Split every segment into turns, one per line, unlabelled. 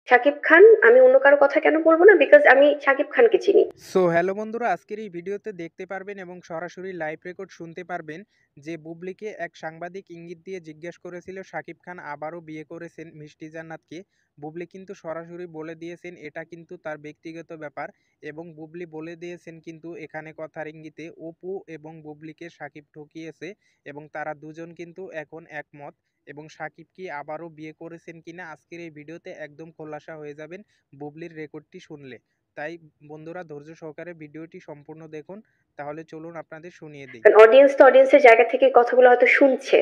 শাকিব খান, আমি অন্য কারো কথা কেন বলবো না? বিকজ আমি শাকিব খানকে চিনি।
সো হ্যালো বন্ধুরা, আজকের এই ভিডিওতে দেখতে পারবেন এবং সরাসরি লাইভ রেকর্ড শুনতে পারবেন যে বুবলিকে এক সাংবাদিক ইঙ্গিত দিয়ে জিজ্ঞেস করেছিল শাকিব খান আবারও বিয়ে করেছেন মিষ্টি জান্নাতকে। বুবলি কিন্তু সরাসরি বলে দিয়েছেন এটা কিন্তু তার ব্যক্তিগত ব্যাপার, এবং বুবলি বলে দিয়েছেন কিন্তু এখানে কথার ইঙ্গিতে অপু এবং বুবলিকে শাকিব ঠকিয়েছে এবং তারা দুজন কিন্তু এখন একমত। এবং শাকিব কি আবারও বিয়ে করেছেন কিনা আজকের এই ভিডিওতে একদম খোলাসা হয়ে যাবেন বুবলির রেকর্ডটি শুনলে। তাই বন্ধুরা ধৈর্য সহকারে ভিডিওটি সম্পূর্ণ দেখুন, তাহলে চলুন আপনাদের শুনিয়ে দিই।
কারণ অডিয়েন্স তো অডিয়েন্সের জায়গা থেকে কথাগুলো হয়তো শুনছে,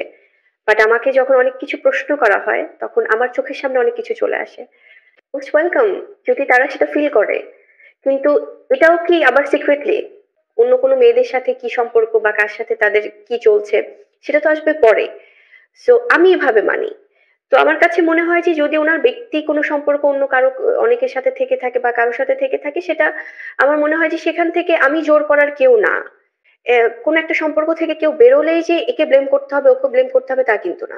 বাট আমাকে যখন অনেক কিছু প্রশ্ন করা হয় তখন আমার চোখের সামনে অনেক কিছু চলে আসে। মোস্ট ওয়েলকাম যদি তারা সেটা ফিল করে, কিন্তু এটাও কি আবার সিক্রেটলি অন্য কোনো মেয়েদের সাথে কি সম্পর্ক বা কার সাথে তাদের কি চলছে সেটা তো আসবে পরে। সো আমি এভাবে মানি। তো আমার কাছে মনে হয় যে যদি ওনার ব্যক্তি কোনো সম্পর্ক অন্য কারো অনেকের সাথে থেকে থাকে বা কারোর সাথে থেকে থাকে, সেটা আমার মনে হয় যে সেখান থেকে আমি জোর করার কেউ না। কোন একটা সম্পর্ক থেকে কেউ বেরোলেই যে একে ব্লেম করতে হবে ওকে ব্লেম করতে হবে তা কিন্তু না।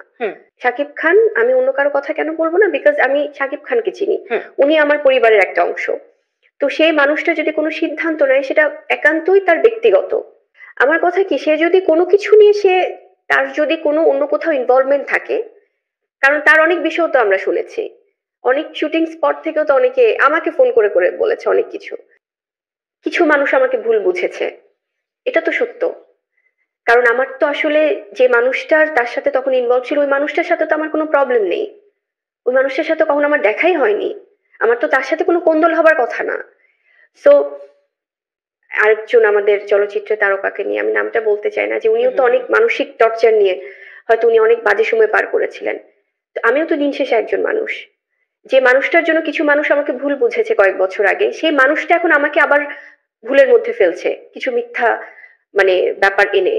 শাকিব খান, আমি অন্য কারো কথা কেন বলবো না? বিকজ আমি শাকিব খানকে চিনি। উনি আমার পরিবারের একটা অংশ। তো সেই মানুষটা যদি কোনো সিদ্ধান্ত নেয় সেটা একান্তই তার ব্যক্তিগত। আমার কথা কি, সে যদি কোনো কিছু নিয়ে তার যদি কোনো অন্য কোথাও ইনভলভমেন্ট থাকে, কারণ তার অনেক বিষয় তো আমরা শুনেছি, অনেক শুটিং স্পট থেকেও তো অনেকে আমাকে ফোন করে করে বলেছে অনেক কিছু। কিছু মানুষ আমাকে ভুল বুঝেছে, এটা তো সত্য। কারণ আমার তো আসলে যে মানুষটার তার সাথে তখন ইনভলভ ছিল ওই মানুষটার সাথে তো আমার কোনো প্রবলেম নেই। ওই মানুষটার সাথে কখনো আমার দেখাই হয়নি। আমার তো তার সাথে কোনো কোন্দল হবার কথা না। সো আরেকজন আমাদের চলচ্চিত্রে তারকাকে নিয়ে, আমি নামটা বলতে চাই না, যে উনিও তো অনেক মানসিক টর্চার নিয়ে হয়তো উনি অনেক বাজে সময় পার করেছিলেন। তো আমিও তো দিন শেষে একজন মানুষ। যে মানুষটার জন্য কিছু মানুষ আমাকে ভুল বুঝেছে কয়েক বছর আগে, সেই মানুষটা এখন আমাকে আবার ভুলের মধ্যে ফেলছে কিছু মিথ্যা মানে ব্যাপার এনে।